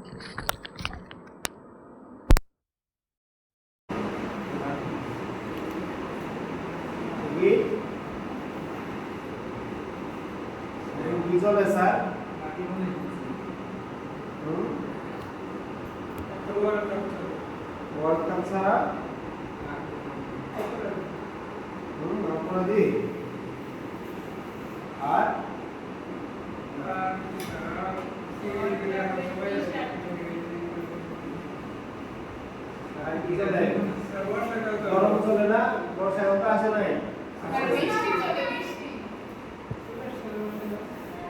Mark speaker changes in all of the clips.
Speaker 1: কি চলে sir? World cup ছাড়া অপরাধী আর গরম চলে না, বর্ষাকাল তো আসে নাই।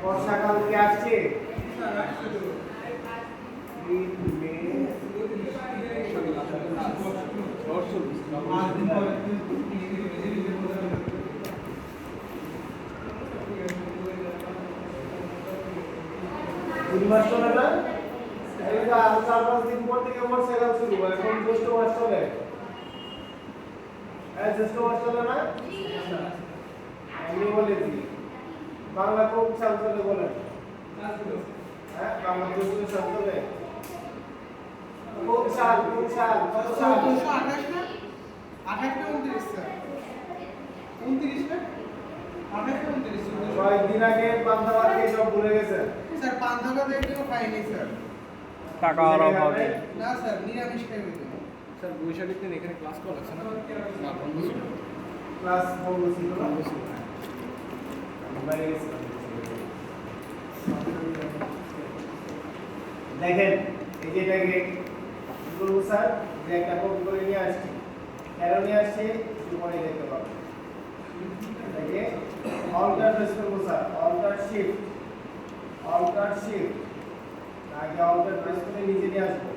Speaker 1: বর্ষাকাল কি আসছে? মাস চলে না, এই যে 4-5 দিন পর থেকে বর্ষাকাল শুরু হয়। এখন জ্যৈষ্ঠ মাস চলে, জ্যৈষ্ঠ মাস চলে না। আমি বলেছি বাংলা কোন সাল চলে বলেন? হ্যাঁ, বাংলা জ্যৈষ্ঠ সাল চলে কোন সাল? কোন সাল? কত সাল?
Speaker 2: 1428 না 28 না 29 স্যার 29 না 28 না 29
Speaker 1: কয়েকদিন আগে পান্তাবাদকে সব ভুলে গেছে
Speaker 2: স্যার। পান্তাভাত একটু খাইনি স্যার।
Speaker 3: টাকা অভাব হবে
Speaker 2: না স্যার, নিরামিষ খাইবে তো
Speaker 4: স্যার বৈশাখীর দিন এখানে ক্লাস করা লাগছে না? না বন্ধ ছিল।
Speaker 1: ক্লাস বন্ধ ছিল না, বাইরে গেছে। দেখেন এই যে এটাকে কি করবো স্যার, যে একটা কপি করে নিয়ে আসছি। কেন নিয়ে আসছি একটু পরে দেখতে পাবো। এটাকে অল্টার প্রেস করবো sir, alt shift, alt shift. আগে অল্টার প্রেস করে নিচে নিয়ে আসবো,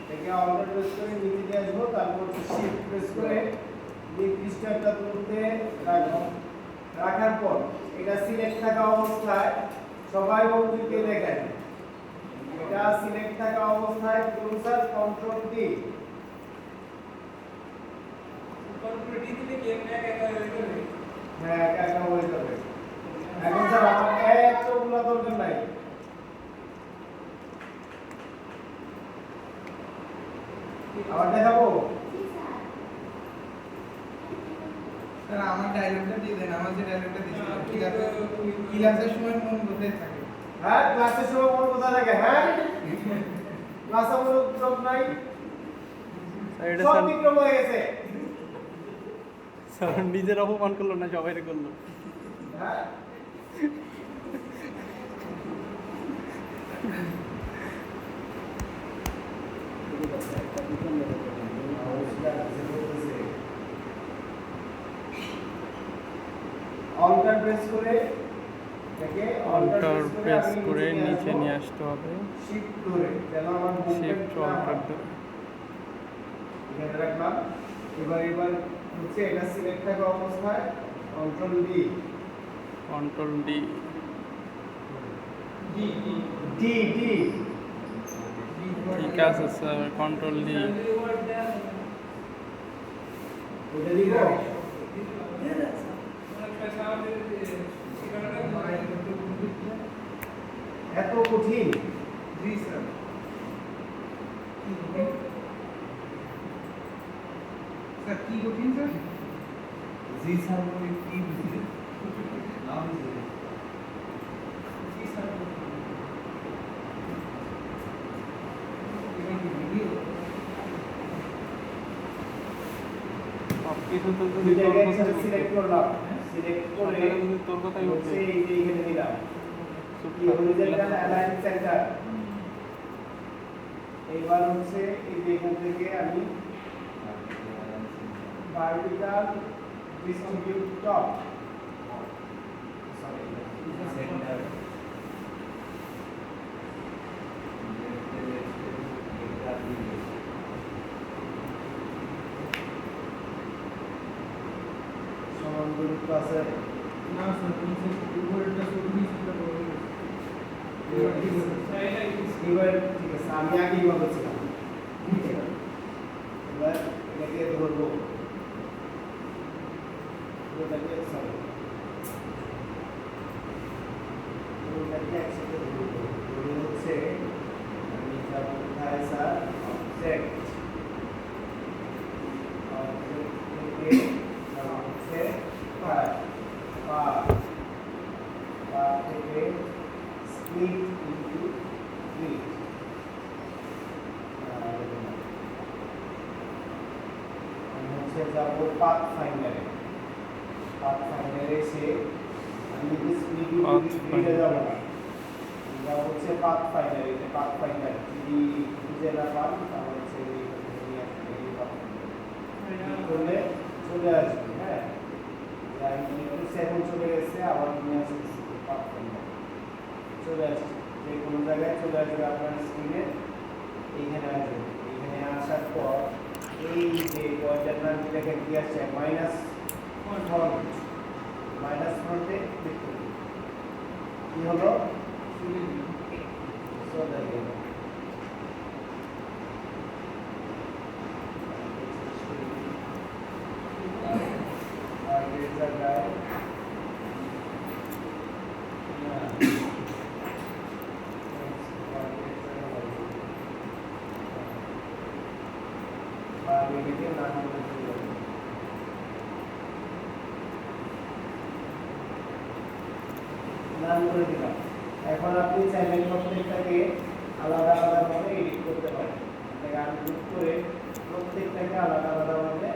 Speaker 1: এটাকে অল্টার প্রেস করে নিচে নিয়ে আসবো, তারপর শিফট প্রেস করে নির্দিষ্ট একটা দূরত্বে রাখবো। রাখার পর এটা সিলেক্ট থাকা অবস্থায় সবাই বন্ধুকে দেখেন, এটা সিলেক্ট থাকা অবস্থায় করুন sir control D.
Speaker 2: Control D দিলে কি একা একা হয়ে যাবে?
Speaker 1: হ্যাঁ, একা একা হয়ে যাবে। এখন স্যার আমার এতগুলো দরকার নাই। আবার দেখাবো
Speaker 2: স্যার আমার ডায়লগটা দিয়ে দেন, আমার যে ডায়লগটা দিয়েছিলাম ক্লাসের সময় মন বসে থাকে।
Speaker 1: হ্যাঁ, ক্লাসের সময় মন কোথায় থাকে? হ্যাঁ, ক্লাস আমার সব নাই,
Speaker 3: এটা
Speaker 1: সব
Speaker 3: স্যার
Speaker 1: বিক্রম হয়ে গেছে।
Speaker 3: স্যার নিজের অপমান করলো না, সবাই করলো।
Speaker 1: হ্যাঁ, অল্টার প্রেস করে এটাকে
Speaker 3: অল্টার প্রেস
Speaker 1: আমি
Speaker 3: করে নিচে
Speaker 1: আসবো।
Speaker 3: নিয়ে আসতে হবে।
Speaker 1: শিফট ধরে যেন আমার
Speaker 3: শিফট অল্টার
Speaker 1: এখানে রাখলাম। এবার হচ্ছে এটা সিলেক্ট থাকা অবস্থায় control D,
Speaker 3: control D.
Speaker 1: D D D
Speaker 3: ঠিক আছে স্যার, কন্ট্রোল ডি।
Speaker 1: ওটা দিব। এত কঠিন?
Speaker 2: জি স্যার। স্যার কি কঠিন স্যার?
Speaker 1: জি স্যার বলে কি বুঝলেন? নাম বুঝলেন?
Speaker 2: জি স্যার। এটা কি ভিডিও?
Speaker 3: সবকিছু তো যদি
Speaker 1: দুইটা
Speaker 3: তোর
Speaker 1: গ্যাস
Speaker 3: কথাই
Speaker 1: সিলেক্ট করলাম, সিলেক্ট করে
Speaker 3: সবকিছু যদি তোর কথাই
Speaker 1: হচ্ছে
Speaker 3: বলছে
Speaker 1: এই যে এখানে দিলাম কি হরিজন্টাল অ্যালাইন সেন্টার। এইবার হচ্ছে এই যে এখান থেকে আমি ভার্টিক্যাল ডিস্ট্রিবিউট টপ সেন্টার সমান দূরত্ব আছে।
Speaker 2: না স্যার, উপরেরটা শুধু নিচেরটা বড় হয়েছে।
Speaker 1: এবার ঠিক আছে, আমি আগেই বলেছিলাম। এবার এটাকে ধরবো, এটাকে সরি এটাকে একসাথে ধরবো। ধরে হচ্ছে আমি যাব স্যার অবজেক্ট থেকে হচ্ছে পার থেকে স্প্লিট ইনটু 3 হচ্ছে যাব পাথ ফাইন্ডারে এসে আমি যদি স্প্লিট ইনটু 3 যাব না এটা হচ্ছে পাথ ফাইন্ডার, এটা পাথ ফাইন্ডার যদি খুঁজে না পান তাহলে হচ্ছে এই পাথ ফাইন্ডার করলে চলে আসবে। হ্যাঁ, লাইন একটু সেকেন্ড চলে গেছে, আবার নিয়ে আসছে পাথ ফাইন্ডার চলে আসছে, যে কোনো জায়গায় চলে আসবে আপনার স্ক্রিনে। এইখানে আসবে, এখানে আসার পর এই যে পয়েন্টার নাম যেটাকে কি আসছে মাইনাস ফ্রন্টে ক্লিক করুন। কি হলো? চলে গেল। আগের জায়গায় নাম করে দিলাম। এখন আপনি চাইলে প্রত্যেকটাকে আলাদা আলাদা ভাবে এডিট করতে পারেন। এটাকে আনগ্রুপ করে প্রত্যেকটাকে আলাদা আলাদা ভাবে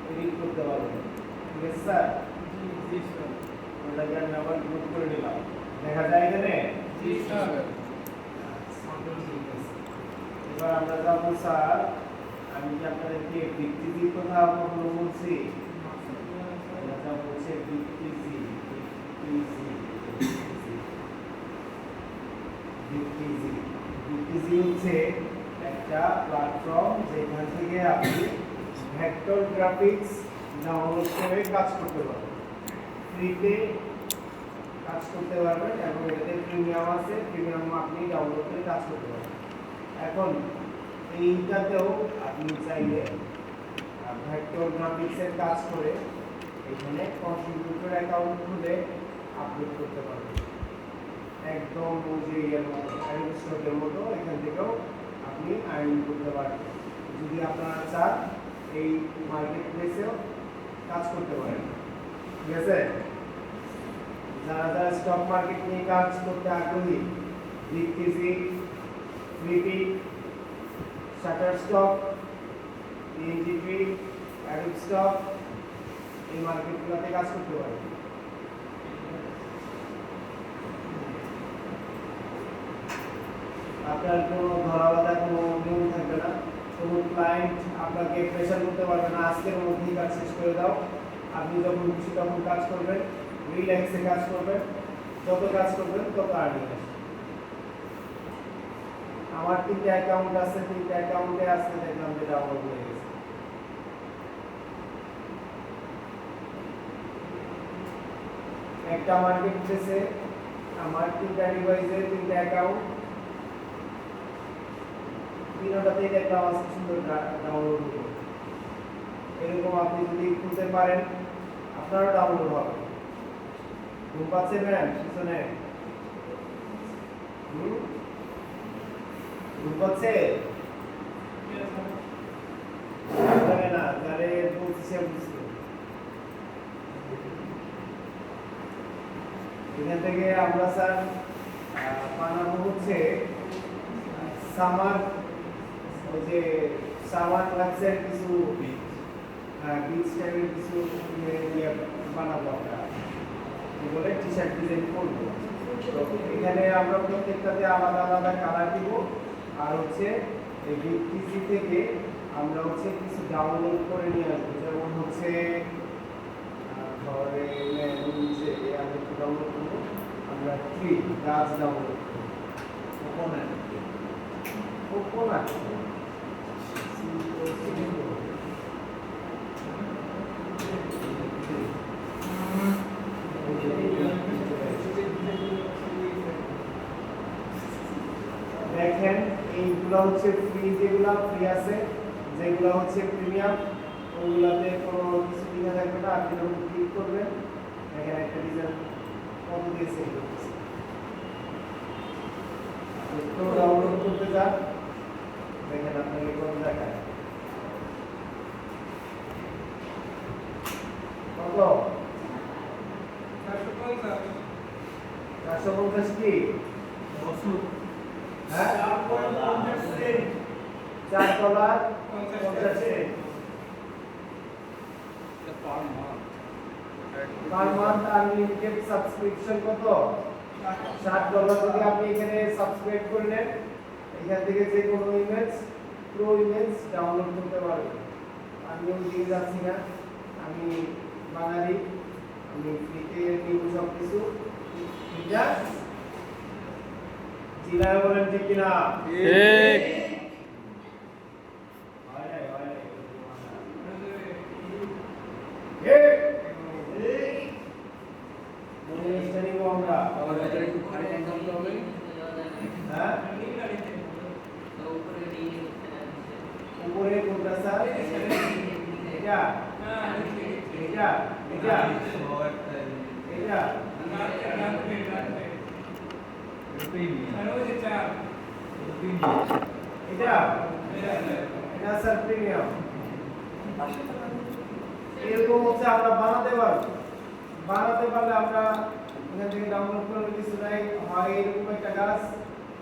Speaker 1: এডিট করতে পারবেন। ঠিক আছে স্যার?
Speaker 2: জি স্যার।
Speaker 1: ওটাকে আমি আবার গ্রুপ করে নিলাম, দেখা যায় এখানে।
Speaker 2: জি স্যার।
Speaker 1: এবার আমরা যাবো স্যার, আমি কি আপনাদেরকে ভিত্তিজির কথা কখনো বলছি? এটা হচ্ছে ভিত্তিজি হচ্ছে একটা প্ল্যাটফর্ম যেখান থেকে আপনি ভেক্টর গ্রাফিক্স ডাউনলোড করে কাজ করতে পারবেন, ফ্রিতে কাজ করতে পারবেন এবং এটাতে প্রিমিয়াম আছে, প্রিমিয়াম আপনি ডাউনলোড করে কাজ করতে পারবেন। এখন এইটাতেও আপনি চাইলে ভেক্টর গ্রাফিক্সের কাজ করে এখানে কন্ট্রিবিউটর অ্যাকাউন্ট খুলে আপলোড করতে পারবেন, একদম ওই যে এর মতো অ্যাডমিনিস্ট্রেটরের মতো এখান থেকেও আপনি আর্নিং করতে পারবেন। যদি আপনারা চান এই মার্কেট প্লেসেও কাজ করতে পারেন। ঠিক আছে? যারা যারা স্টক মার্কেট নিয়ে কাজ করতে আগ্রহী, ভিত্তিজি, ফ্লিপি, শাটারস্টক, ইএনজিপি, অ্যাডোব স্টক, এই মার্কেটগুলোতে কাজ করতে পারেন। আপনার কোনো ধরা বাঁধা কোনো নিয়ম থাকবে না, কোনো ক্লায়েন্ট আপনাকে প্রেশার করতে পারবে না আজকের মধ্যেই কাজ শেষ করে দাও। আপনি যখন খুশি তখন কাজ করবেন, রিল্যাক্সে কাজ করবেন, যত কাজ করবেন তত আর্নিং আসবে। আমার 3টা অ্যাকাউন্ট আছে, 3টা অ্যাকাউন্টে আজকে দেখলাম যে ডাউনলোড হয়ে গেছে। একটা মার্কেট প্লেসে আমার 3টা ডিভাইসে 3টা অ্যাকাউন্ট, তিনটাতেই দেখলাম আজকে সুন্দর ডাউনলোড হলো। এরকম আপনি যদি খুঁজতে পারেন আপনারও ডাউনলোড হবে। ঘুম পাচ্ছে ম্যাম পিছনে? ঘুম পাচ্ছে না? যারে বলছি সে বুঝতে। এখান থেকে আমরা স্যার বানাবো হচ্ছে সামার, ওই যে সামার ক্লাসের কিছু বিচ টাইপের কিছু বানাবো আমরা, বলে টি শার্ট ডিজাইন করবো। তো এখানে আমরা প্রত্যেকটাতে আলাদা আলাদা কালার দিব, আর হচ্ছে এই ভিত্তিজি থেকে আমরা হচ্ছে কিছু ডাউনলোড করে নিয়ে আসবো, যেমন হচ্ছে ধরে যে আমি একটু ডাউনলোড করবো, আমরা ট্রি গাছ ডাউনলোড করবো, কোকোনাট দেখেন এইগুলো হচ্ছে ফ্রি, যেগুলো ফ্রি আছে, যেগুলো হচ্ছে প্রিমিয়াম ওগুলাতে কোনো কিছু লেখা থাকবে না। আপনি যখন ক্লিক করবেন দেখেন একটা ডিজাইন কত দিয়েছে, একটু ডাউনলোড করতে যান, দেখেন আপনাকে কত দেখায় কত 450 কি হ্যাঁ 4 dollar 50 Saint per month unlimited subscription কত 60 ডলার যদি আপনি এখানে সাবস্ক্রাইব করে নেন এখান থেকে যে কোনো ইমেজ প্রো ইমেজ ডাউনলোড করতে পারবেন আমি দিয়ে যাচ্ছি না আমি বাঙালি আমি ফ্রিতে নিব সব কিছু ঠিক আছে জিলায় বলেন ঠিক কিনা
Speaker 3: ঠিক
Speaker 1: হয় নাই মনে স্টাডি আমরা
Speaker 4: আমার ভিতরে একটু ভারী টানতে হবে
Speaker 1: হ্যাঁ উপরে কোনটা স্যার এটা এটা এটা এটা এটা এটা স্যার প্রিমিয়াম এরকম হচ্ছে আমরা বানাতে পারলে আমরা এখান থেকে ডাউনলোড করে কিছু নাই হয় এরকম একটা গাছ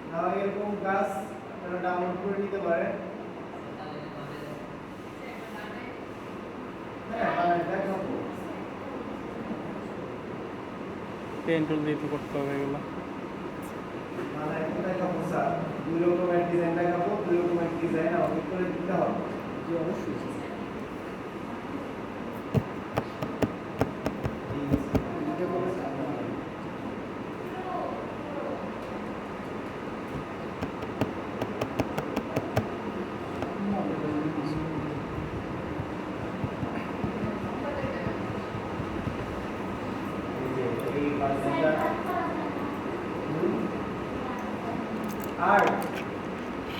Speaker 1: না হয় এরকম গাছ আপনারা ডাউনলোড করে নিতে পারেন হ্যাঁ বানাই দেখাবো
Speaker 3: পেন টুল দিয়ে তো করতে হবে এগুলো
Speaker 1: বানাই দেখাবো স্যার দুই রকমের ডিজাইন দেখাবো দুই রকমের ডিজাইন আমাকে করে দিতে হবে
Speaker 4: জি অবশ্যই
Speaker 1: এই পার্সেন্টটা আর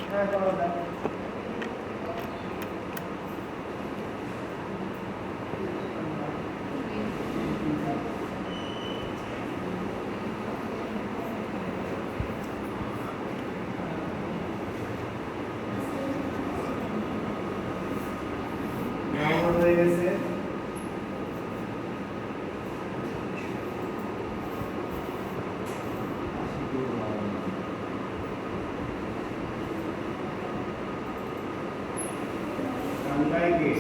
Speaker 1: হ্যাঁ করো দাও ডাউনলোড হয়ে গেছে গানটাই কি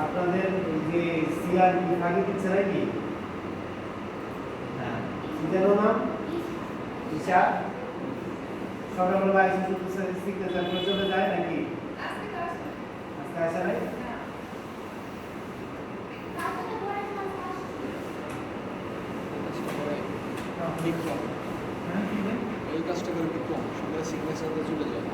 Speaker 1: আপনাদের যে সিআর কি আগে দিচ্ছে নাকি হ্যাঁ জানো না ঈশা সকালবেলা এসে শুধু সিগনেচার করে চলে যায় নাকি আজকে আসা নাই
Speaker 4: ঠিক কম এই কাজটা করে একটু কম সবাই সিগনেচারে চলে যায়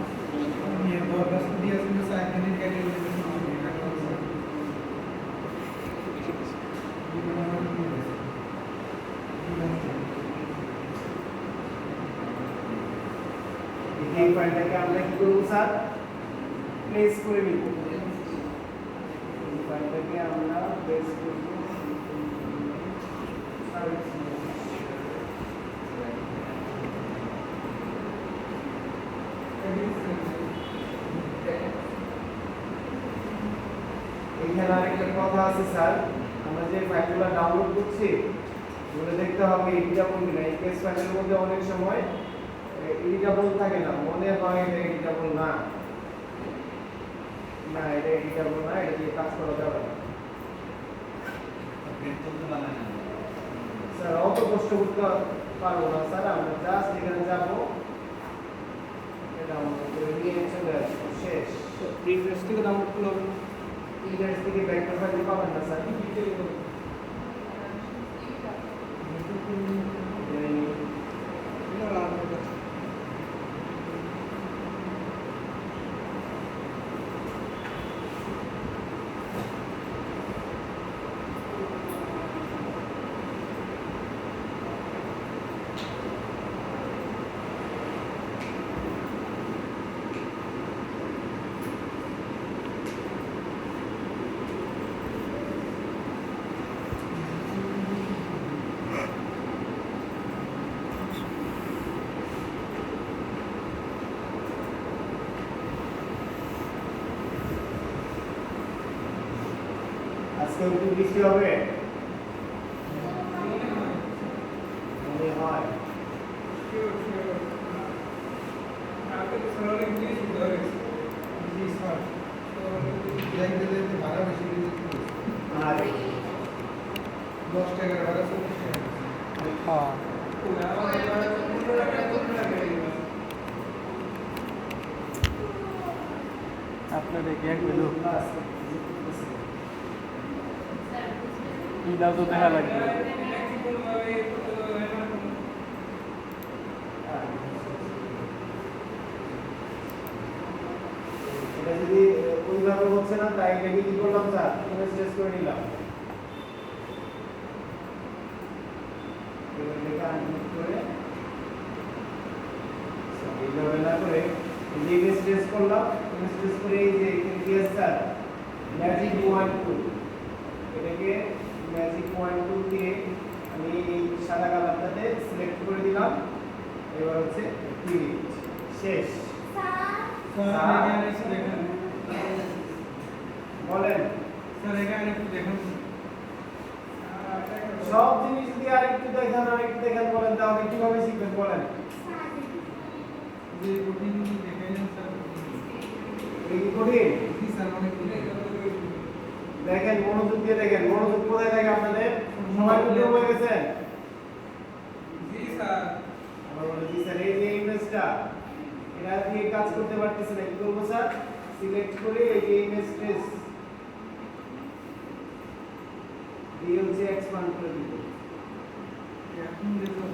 Speaker 1: এই ফাইলটাকে আমরা কি করব স্যার প্লেস করে নিব এই ফাইলটাকে আমরা প্লেস করব এইখানে আরেকটা কথা আছে স্যার আমরা যে ফাইলগুলো ডাউনলোড করছি ওগুলো দেখতে হবে এডিটেবল কিনা এই কেস ফাইলের মধ্যে অনেক সময় এডিটেবল থাকে না মনে হয় এটা এডিটেবল না না এটা এডিটেবল না এটা দিয়ে কাজ করা যাবে না স্যার অত কষ্ট করতে পারবো না স্যার আমরা জাস্ট এখানে যাবো এটা আমরা করে নিয়ে চলে আসবো শেষ
Speaker 4: প্রিন্টারেস্ট থেকে ডাউনলোড করলে হবে
Speaker 1: ইন্টারেস্ট থেকে ভেক্টর ফাইল পাবেন না স্যার আজকেও কি বৃষ্টি হবে? মনে হয়।
Speaker 2: জি স্যার ব্যাংকে ভাড়া বেশি দিতে
Speaker 1: আর
Speaker 2: 10 টাকার ভাড়া 40 টাকা
Speaker 3: হ্যাঁ আপনার দেখে এক মিনিট ইলাও তো দেখা লাগবে
Speaker 1: এটা যদি ওইভাবে হচ্ছে না তাই এটাকে কি করলাম স্যার স্ট্রেস করে নিলাম এটাকে আনমিট করে এইভাবে না করে এই যে স্ট্রেস করলাম স্ট্রেস করে এই যে এখানে স্যার ম্যাজিক পয়েন্ট টু এটাকে ম্যাজিক পয়েন্ট টু দিয়ে আমি এই সাদা কালারটাতে সিলেক্ট করে দিলাম এবার হচ্ছে ক্লিক শেষ
Speaker 2: স্যার এখানে এসে দেখেন
Speaker 1: বলেন
Speaker 2: স্যার এখানে একটু দেখুন
Speaker 1: সব জিনিস দিয়ে আরেকটু দেখান বলেন তাহলে কিভাবে শিখবেন বলেন
Speaker 2: যে কঠিন দেখাইলেন স্যার
Speaker 1: এই কি কঠিন
Speaker 2: কি স্যার অনেক
Speaker 1: দেখেন মনোযোগ দিয়ে দেখেন মনোযোগ কোথায় থাকে আপনাদের সবাই বুঝতে হয়ে গেছেন
Speaker 2: জি স্যার
Speaker 1: আমরা বলে জি স্যার এই যে ইমেজটা এটা দিয়ে কাজ করতে পারতেছেন না কি করবো স্যার সিলেক্ট করে এই যে ইমেজ ট্রেস দিয়ে হচ্ছে এক্সপান্ড করে দিব
Speaker 2: এখন দেখুন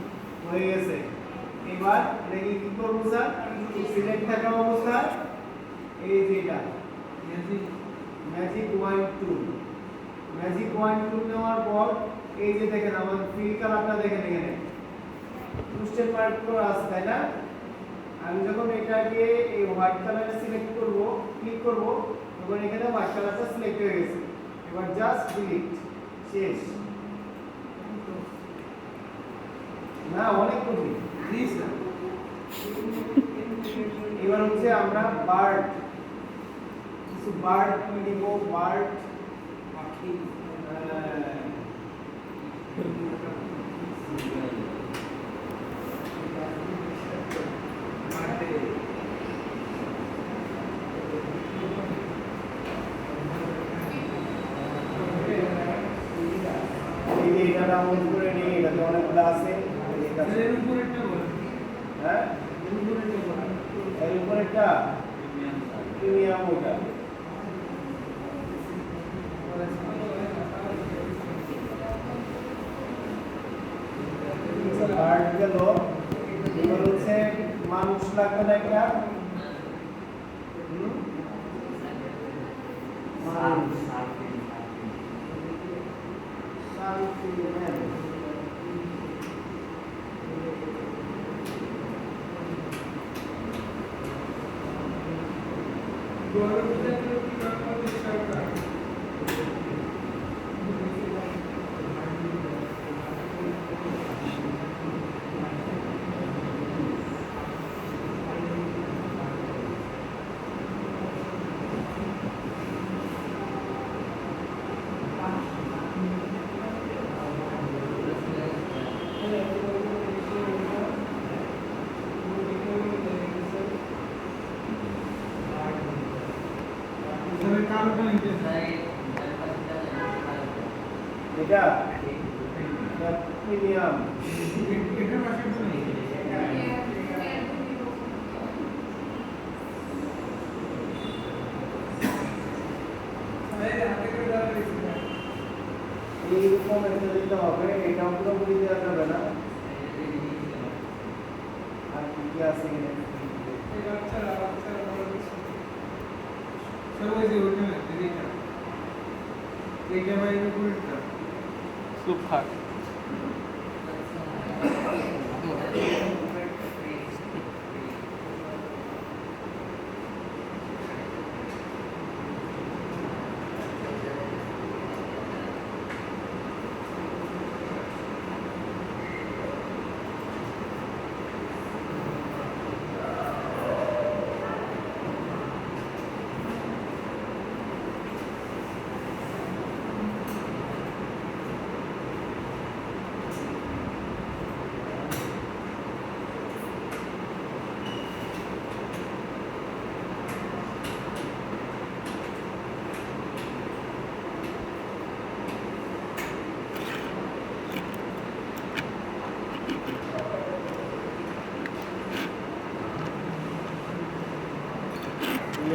Speaker 1: হয়ে গেছে এবার এটাকে কি করবো স্যার সিলেক্ট থাকা অবস্থা এই যে এটা magic wand tool magic wand tool নেওয়ার পর এই যে দেখেন আমাদের ফিল কালারটা দেখেন এখানে টুস্টেড পার্ট করা আছে তাই না আমি যখন এটাকে এই হোয়াইট কালারটা সিলেক্ট করব ক্লিক করব তখন এখানে হোয়াইট কালারটা সিলেক্ট হয়ে গেছে এবার জাস্ট ডিলিট শেষ না অনেক কঠিন
Speaker 2: জি স্যার
Speaker 1: এবার হচ্ছে আমরা বার্ড কিছু বার্ড নিব বার্ড
Speaker 2: পাখি মাঠে
Speaker 1: এই যে এটা ডাউনলোড করে নিই এটাতে অনেকগুলো আছে
Speaker 2: এর উপরেরটা বলেন
Speaker 1: হ্যাঁ
Speaker 2: এর উপরেরটা বলেন
Speaker 1: এর উপরেরটা প্রিমিয়াম ওটা বার্ড গেল এবার হচ্ছে মানুষ লাগবে না একটা মানুষ শান্তি ম্যান এটা প্রিমিয়াম
Speaker 2: এটার পাশে বলেন
Speaker 1: এইরকম একটা দিতে হবে এটাও পুরোপুরি দেওয়া যাবে না আর কি কি আছে
Speaker 2: স্যার ওই যে ওইখানে এইটা এইটা বাইরে উপরেরটা
Speaker 3: সুপার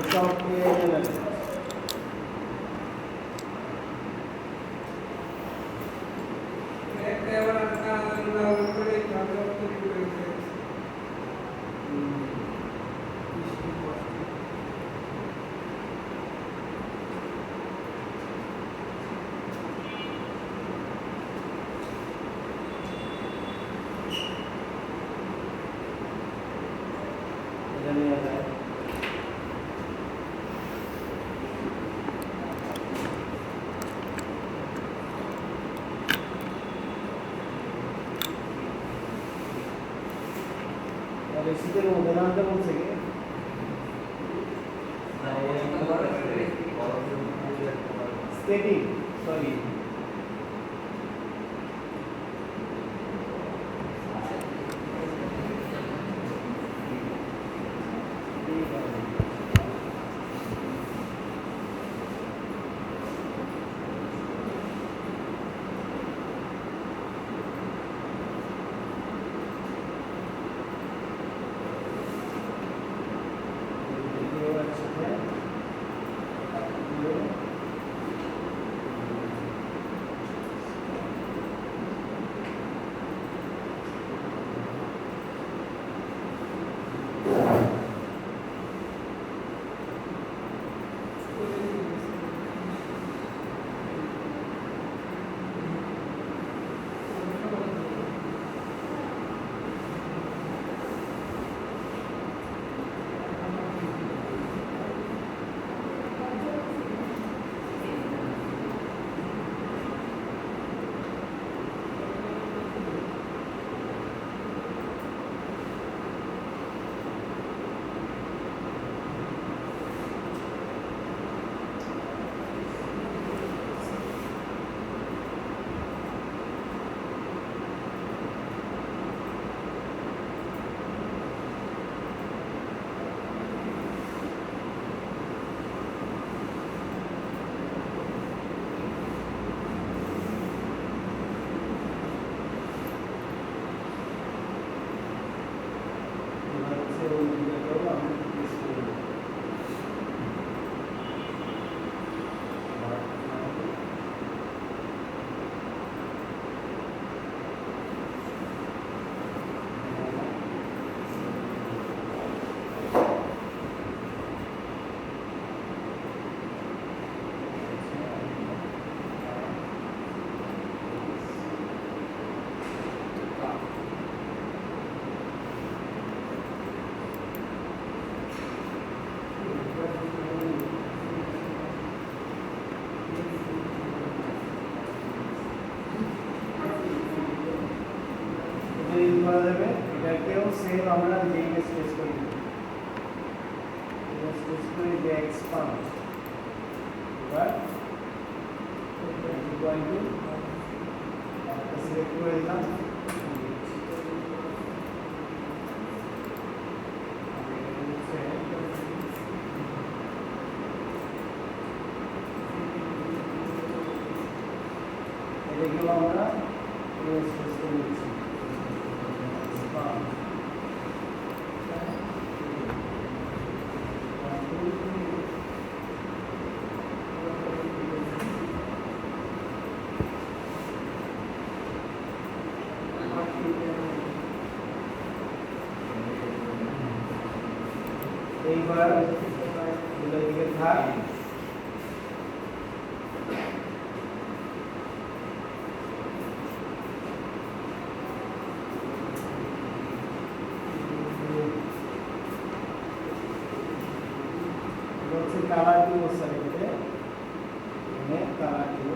Speaker 1: সফটওয়্যার এনালাইসিস এটা নিয়ে যায় শীতের মধ্যে নামতে বলছে কি স্কেটিং সরি করা যাবে এটাকেও সেম আমরা যেই স্পেস করি স্পেস করি যে এক্সপান্ড এবার going to select করে দিলাম এগুলো আমরা স্পেস করে দিচ্ছি এইবার দুটো দিকে থাক হচ্ছে কালার দিব সাইডে এখানে কালার দিব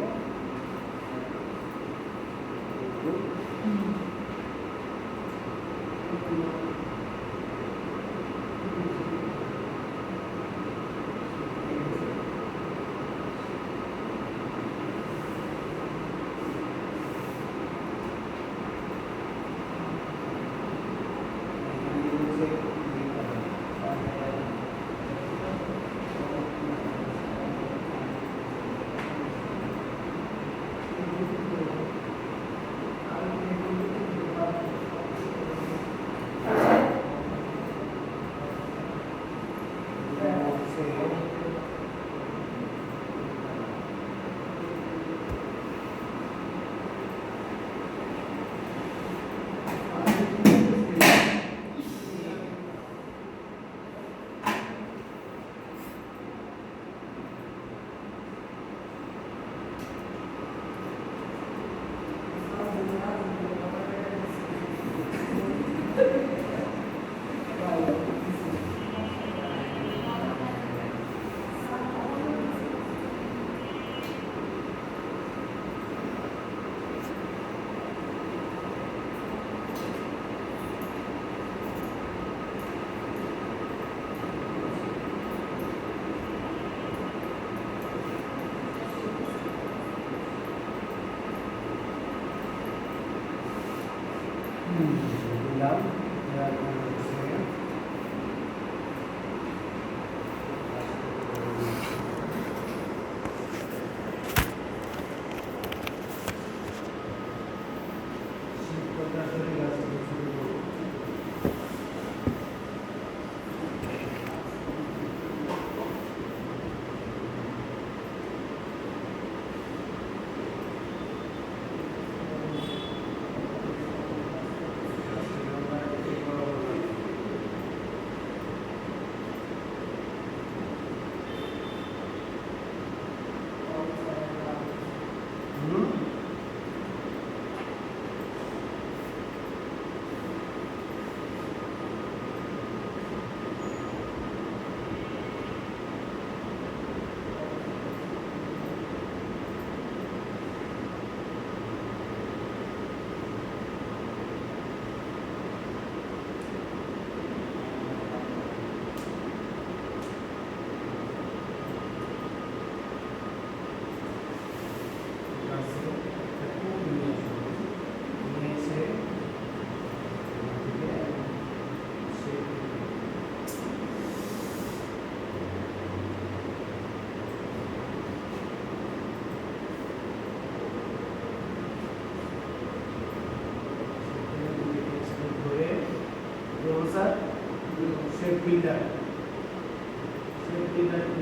Speaker 1: শেপ বিল্ডার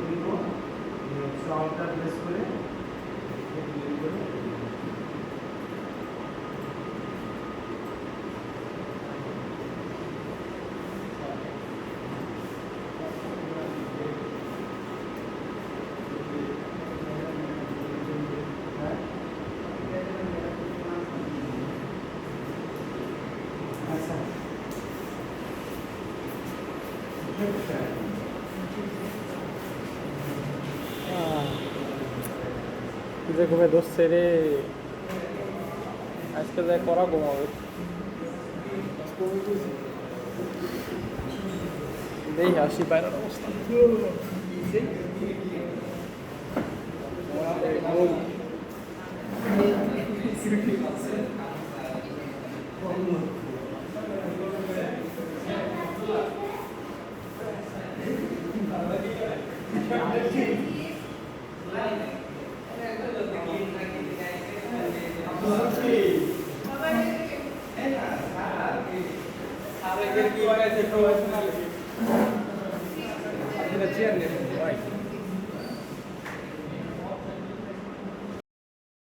Speaker 1: দিব সলটা প্রেস করে ক্লিক করে
Speaker 3: যে ঘুমে ধরছে রে আজকে যাই করা ঘুমাবে দেখি আসি বাইরের অবস্থা
Speaker 4: চেয়ার নেই